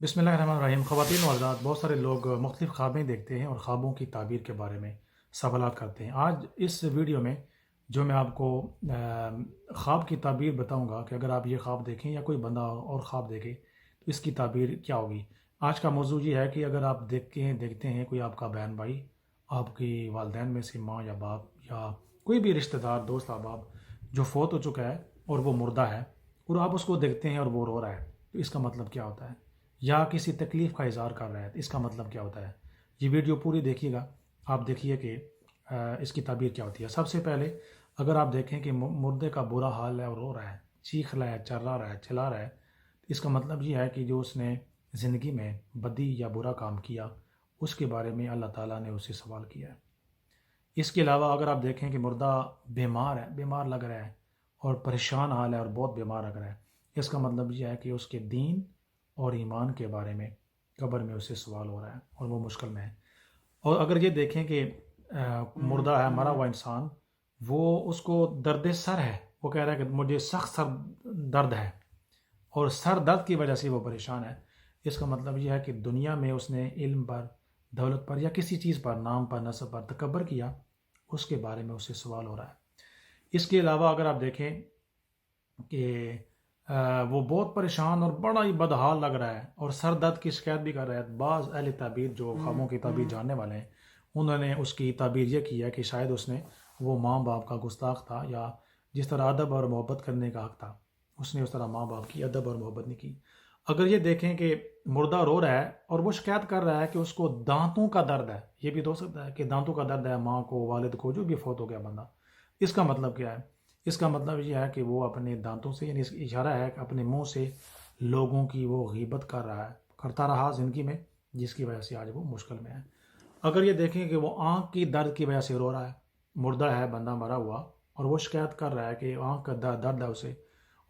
बिस्मिल्लाहिर्रहमानिर्रहीम। ख़वातीन और हज़रात, बहुत सारे लोग मुख्तलिफ़ ख़्वाबें देखते हैं और ख़्वाबों की ताबीर के बारे में सवालात करते हैं। आज इस वीडियो में जो मैं आपको ख़्वाब की ताबीर बताऊंगा कि अगर आप ये ख़्वाब देखें या कोई बंदा और ख़्वाब देखे तो इसकी ताबीर क्या होगी। आज का मौजू ये है कि अगर आप देखते हैं कोई आपका बहन भाई, आपकी वालदैन में से माँ या बाप या कोई भी रिश्तेदार दोस्त अहबाब जो फ़ौत हो चुका है और वो मुर्दा है, और आप उसको देखते हैं और वो रो रहा है, तो इसका मतलब क्या होता है। या किसी तकलीफ़ का इज़हार कर रहा है तो इसका मतलब क्या होता है। ये वीडियो पूरी देखिएगा, आप देखिए कि इसकी ताबीर क्या होती है। सबसे पहले अगर आप देखें कि मुर्दे का बुरा हाल है और रो रहा है, चीख रहा है, चर्रा रहा है, चिल्ला रहा है, तो इसका मतलब ये है कि जो उसने ज़िंदगी में बदी या बुरा काम किया उसके बारे में अल्लाह ताला ने उससे सवाल किया है। इसके अलावा अगर आप देखें कि मुर्दा बीमार है, बीमार लग रहा है और परेशान हाल है और बहुत बीमार लग रहा है, इसका मतलब यह है कि उसके दीन और ईमान के बारे में कब्र में उससे सवाल हो रहा है और वो मुश्किल में है। और अगर ये देखें कि मुर्दा है, मरा हुआ इंसान, वो उसको दर्द सर है, वो कह रहा है कि मुझे सख्त सर दर्द है और सर दर्द की वजह से वो परेशान है, इसका मतलब यह है कि दुनिया में उसने इल्म पर, दौलत पर या किसी चीज़ पर, नाम पर, नस्ब पर तकबर किया, उसके बारे में उससे सवाल हो रहा है। इसके अलावा अगर आप देखें कि वो बहुत परेशान और बड़ा ही बदहाल लग रहा है और सर दर्द की शिकायत भी कर रहा है। बाज़ अहले ताबीर जो ख्वाबों की ताबीर जानने वाले हैं, उन्होंने उसकी ताबीर ये की है कि शायद उसने वो माँ बाप का गुस्ताख था, या जिस तरह अदब और मोहब्बत करने का हक़ था उसने उस तरह माँ बाप की अदब और मोहब्बत नहीं की। अगर ये देखें कि मुर्दा रो रहा है और वो शिकायत कर रहा है कि उसको दांतों का दर्द है, ये भी तो हो सकता है कि दांतों का दर्द है माँ को, वालिद को, जो भी फौत हो गया बंदा, इसका मतलब क्या है। इसका मतलब यह है कि वो अपने दांतों से, यानी इशारा है कि अपने मुंह से लोगों की वो गीबत कर रहा है, करता रहा ज़िंदगी में, जिसकी वजह से आज वो मुश्किल में है। अगर ये देखें कि वो आँख की दर्द की वजह से रो रहा है, मुर्दा है, बंदा मरा हुआ, और वो शिकायत कर रहा है कि आँख का दर्द है उसे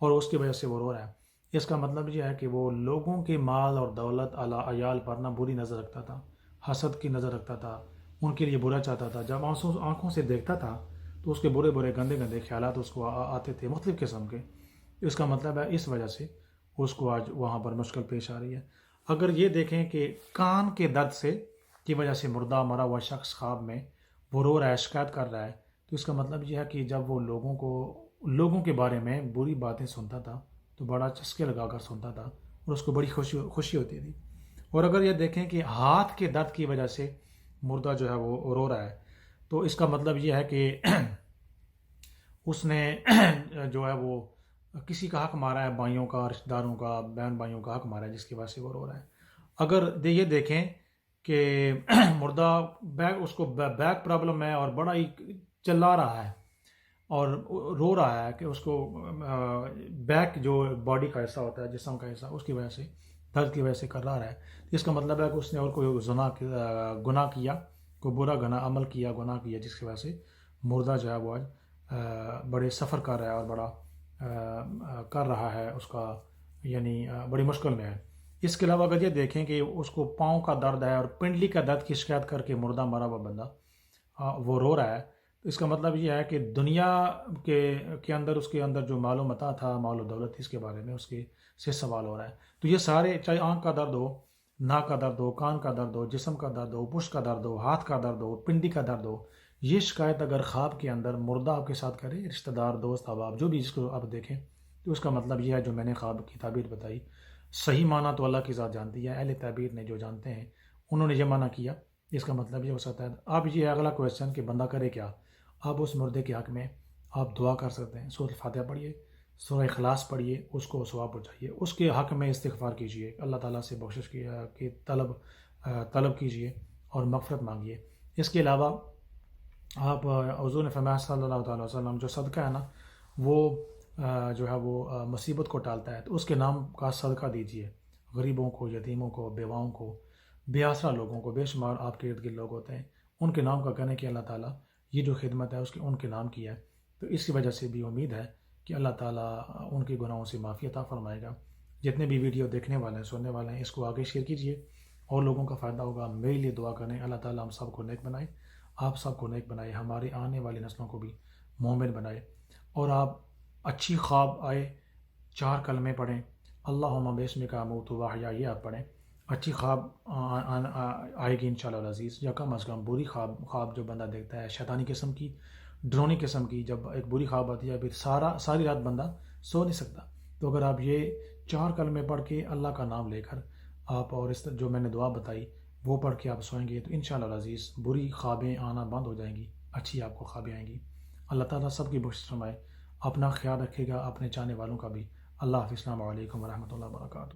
और उसकी वजह से वो रो रहा है, इसका मतलब यह है कि वो लोगों के माल और दौलत अयाल पर ना बुरी नज़र रखता था, हसद की नज़र रखता था, उनके लिए बुरा चाहता था। जब आँखों से देखता था तो उसके बुरे बुरे गंदे गंदे ख्यालात उसको आते थे, मुख्तलिफ़ किस्म के। इसका मतलब है इस वजह से उसको आज वहाँ पर मुश्किल पेश आ रही है। अगर ये देखें कि कान के दर्द से की वजह से मुर्दा मरा हुआ शख्स ख्वाब में वो रो रहा है, शिकायत कर रहा है, तो इसका मतलब यह है कि जब वो लोगों के बारे में बुरी बातें सुनता था तो बड़ा चस्के लगा कर सुनता था और उसको बड़ी खुशी होती थी। और अगर ये देखें कि हाथ के दर्द की वजह से मुर्दा जो है वो रो रहा है, तो इसका मतलब यह है कि उसने जो है वो किसी का हक मारा है, भाइयों का, रिश्तेदारों का, बहन भाइयों का हक मारा है, जिसकी वजह से वो रो रहा है। अगर ये देखें कि मुर्दा उसको बैक प्रॉब्लम है और बड़ा ही चिल्ला रहा है और रो रहा है कि उसको बैक जो बॉडी का हिस्सा होता है, जिस्म का हिस्सा, उसकी वजह से, दर्द की वजह से कर रहा है, तो इसका मतलब है कि उसने और कोई गुनाह किया, कोई बुरा अमल किया, गुनाह किया, जिसकी वजह से मुर्दा जो है वो आज बड़े सफ़र कर रहा है और बड़ा कर रहा है उसका, यानी बड़ी मुश्किल में है। इसके अलावा अगर ये देखें कि उसको पाँव का दर्द है और पिंडली का दर्द की शिकायत करके मुर्दा मरा हुआ बंदा वो रो रहा है, तो इसका मतलब ये है कि दुनिया के अंदर उसके अंदर जो मालो मता था, मालो दौलत थी, इसके बारे में उसके से सवाल हो रहा है। तो ये सारे, चाहे आँख का दर्द हो, नाक का दर्द हो, कान का दर्द हो, जिस्म का दर्द हो, पुश्त का दर्द हो, हाथ का दर्द हो, पिंडी का दर्द हो, ये शिकायत अगर ख्वाब के अंदर मुर्दा आपके साथ करे, रिश्तेदार, दोस्त, अहबाब, जो भी जिसको आप देखें, तो उसका मतलब यह है जो मैंने ख्वाब की ताबीर बताई, सही माना तो अल्लाह की ज़ात जानती है, अहले ताबीर ने जो जानते हैं उन्होंने ये माना किया। इसका मतलब ये हो सकता है। अब ये अगला क्वेश्चन कि बंदा करे क्या। आप उस मुर्दे के हक़ में आप दुआ कर सकते हैं, सूरह फातिहा पढ़िए, सूरह इखलास पढ़िए, उसको सवाब पहुँचाइए, उसके हक़ में इस्तिग़फ़ार कीजिए, अल्लाह ताला से बख्शिश की तलब कीजिए और मग़फ़िरत मांगिए। इसके अलावा आप, हुज़ूर ने फरमाया सल्लल्लाहु अलैहि वसल्लम, जो सदका है ना वो जो है वो मुसीबत को टालता है, तो उसके नाम का सदका दीजिए। गरीबों को, यतीमों को, बेवाओं को, बेआसरा लोगों को, बेशुमार आपके इर्द गिर्द लोग होते हैं, उनके नाम का कहने कि अल्लाह ताला ये जो खिदमत है उसके उनके नाम की है, तो इसकी वजह से भी उम्मीद है कि अल्लाह ताला उनके गुनाहों से माफ़ी अता फरमाएगा। जितने भी वीडियो देखने वाले हैं, सुनने वाले हैं, इसको आगे शेयर कीजिए और लोगों का फ़ायदा होगा। मेरे लिए दुआ करें, अल्लाह ताला हम सब को नेक बनाए, आप सबको नेक बनाए, हमारी आने वाली नस्लों को भी मोमिन बनाए। और आप अच्छी ख्वाब आए 4 कलमे पढ़ें, अल्लाहुम्मा बिस्मिका अमूतु व अहया, ये आप पढ़ें। اچھی خواب آئے گی انشاءاللہ العزیز، یا کم از کم بری خواب جو بندہ دیکھتا ہے شیطانی قسم کی، ڈرونی قسم کی، جب ایک بری خواب آتی ہے پھر ساری رات بندہ سو نہیں سکتا. تو اگر آپ یہ 4 کلمے پڑھ کے اللہ کا نام لے کر آپ، اور اس جو میں نے دعا بتائی وہ پڑھ کے آپ سوئیں گے تو انشاءاللہ العزیز بری خوابیں آنا بند ہو جائیں گی، اچھی آپ کو خوابیں آئیں گی. اللہ تعالیٰ سب کی بخشش فرمائے. اپنا خیال رکھے گا، اپنے چاہنے والوں کا بھی. اللہ حافظ. السلام علیکم ورحمۃ اللہ وبرکاتہ.